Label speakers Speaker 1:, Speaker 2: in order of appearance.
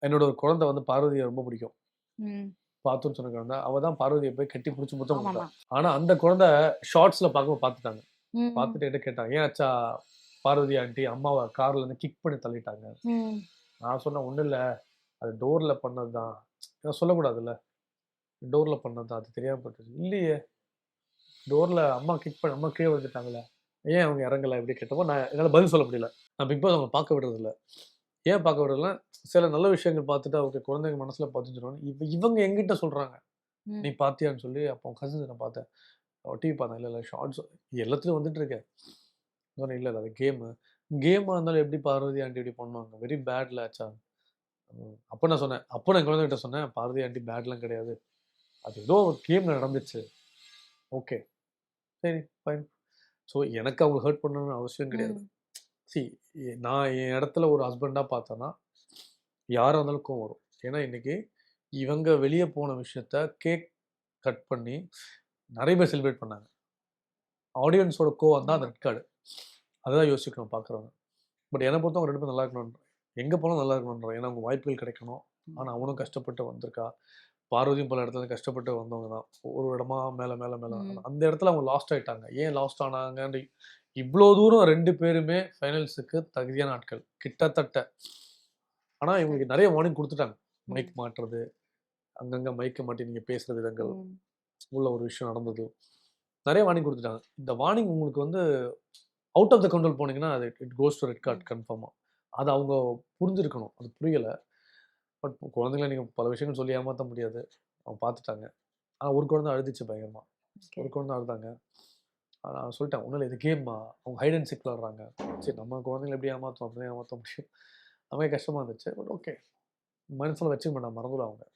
Speaker 1: என்னோட ஒரு குழந்தை வந்து பார்வதியை ரொம்ப பிடிக்கும்.
Speaker 2: ம்.
Speaker 1: பாத்துன்னு சொன்ன குழந்தை. அவ தான் பார்வதிய போய் கட்டி புடிச்சு முத்தம் குடுத்தா.
Speaker 2: ஆமாமா.
Speaker 1: ஆனா அந்த குழந்தை ஷார்ட்ஸ்ல பார்க்கும்போது பார்த்துட்டாங்க.
Speaker 2: ம்.
Speaker 1: பார்த்துட்டு என்ட்ட கேட்டாங்க. "ஏன் ஆச்சா பார்வதி ஆன்டி அம்மாவ கார்ல இருந்து கிக் பண்ணி தள்ளிட்டாங்க."
Speaker 2: ம்.
Speaker 1: நான் சொன்னேன், "ஒண்ணும் இல்ல. அது டோர்ல பண்ணது தான்." ஏன்னா சொல்லக்கூடாதுல்ல. டோர்ல பண்ணது தான். அது தெரியாம போட்டுருச்சு. "இல்லையே! டோர்ல அம்மா கிக் பண்ண அம்மா கீழ விழுந்துட்டாங்களே. ஏன் அவங்க இறங்கல?" இப்படி கேட்டப்போ, நான் என்னால பதில் சொல்ல முடியல. நான் பிக் பாஸ் அவங்கள பார்க்க விடுறதில்ல. ஏன் பார்க்க விடுறதில்ல? சில நல்ல விஷயங்கள் பார்த்துட்டா, ஓகே குழந்தைங்க மனசுல பதிஞ்சிரும்னு. இவங்க என்கிட்ட சொல்றாங்க.
Speaker 2: ம்.
Speaker 1: "நீ பார்த்தியான்னு?" சொல்லி அப்போ கசின்ஸ நான் பார்த்தேன். டிவி பார்த்தேன். இல்ல, இல்ல ஷார்ட்ஸ் எல்லாத்துலயும் வந்துட்டு இருக்கே. சொன்னேன், "இல்ல, இல்ல அது கேமு." கேமா இருந்தாலும் எப்படி பார்வதி ஆன்டி இப்படி பண்ணுவாங்க? வெரி பேட்ல ஆச்சா. அப்ப நான் சொன்னேன். அப்ப நான் குழந்தைகிட்ட சொன்னேன், "பார்வதி ஆன்டி பேட்லாம் கிடையாது. அது ஏதோ ஒரு கேம்ல நடந்துச்சு. ஓகே. சரி ஃபைன்." ஸோ எனக்கு அவங்கள ஹர்ட் பண்ணணும்னு அவசியம் கிடையாது.
Speaker 2: ம்.
Speaker 1: சி நான் என் இடத்துல ஒரு ஹஸ்பண்டா பார்த்தேன்னா, யாரா இருந்தாலும் கோவம் வரும். ஏன்னா இன்னைக்கு இவங்க வெளிய போன விஷயத்த கேக் கட் பண்ணி நெறைய பேர் செலிப்ரேட் பண்ணாங்க. ஆடியன்ஸோட கோவம் தான்
Speaker 2: ஆமா.
Speaker 1: அந்த ரெட் கார்டு. அததான் யோசிக்கணும் பார்க்குறவங்க. பட் என்ன பொறுத்தவரை 2 பேரும் நல்லா இருக்கணும்ன்றேன். எங்க போனாலும் நல்லா இருக்கணும்ன்றேன். ஏன்னா அவங்க வாய்ப்புகள் கிடைக்கணும்.
Speaker 2: ம்.
Speaker 1: ஆனா அவனும் கஷ்டப்பட்டு வந்திருக்கா. பார்வதியும் பல இடத்துல கஷ்டப்பட்டு வந்தவங்க தான். ஒரு இடமா மேல, மேல, மேல. ஆனா
Speaker 2: ம்.
Speaker 1: அந்த இடத்துல அவங்க லாஸ்ட் ஆயிட்டாங்க. ஏன் லாஸ்ட் ஆனாங்கன்னு இவ்ளோ தூரம் 2 பேருமே ஃபைனல்ஸ்‌க்கு தகுதியான ஆட்கள். கிட்டத்தட்ட. ஆனா இவங்களுக்கு நெறைய வார்னிங் குடுத்துட்டாங்க. மைக்
Speaker 2: ம்.
Speaker 1: மாட்டுறது, அங்கங்க மைக்க மாட்டி நீங்க பேசுற விதங்கள்,
Speaker 2: ம்.
Speaker 1: உள்ள ஒரு விஷயம் நடந்தது. நெறைய வார்னிங் குடுத்துட்டாங்க. இந்த வார்னிங் உங்களுக்கு வந்து அவுட் ஆஃப் த கண்ட்ரோல் போனீங்கன்னா, அது it goes to red card
Speaker 2: ம்.
Speaker 1: கன்ஃபார்மா. அத அவங்க புரிஞ்சிருக்கணும். அது புரியல. பட் குழந்தைகள நீங்க பல விஷயங்கள் சொல்லி ஏமாத்த முடியாது. அவங்க பார்த்துட்டாங்க. ஆனா ஒரு குழந்தை அழுதுச்சு பயங்கரமா.
Speaker 2: ஓகே.
Speaker 1: ஒரு குழந்தை அழுதாங்க. நான் சொல்லிட்டேன், "ஒண்ணும் இல்ல இது கேம்மா. அவங்க ஹைட் அண்ட் சீக் விளையாடுறாங்க." சரி நம்ம குழந்தைங்கள எப்படி ஏமாத்துவோம்? அப்படிதான் ஏமாத்த முடியும். நமக்கே கஷ்டமா இருந்துச்சு. But okay. மனசுல வச்சுக்க மாட்டாங்க. மறந்துருவாங்க.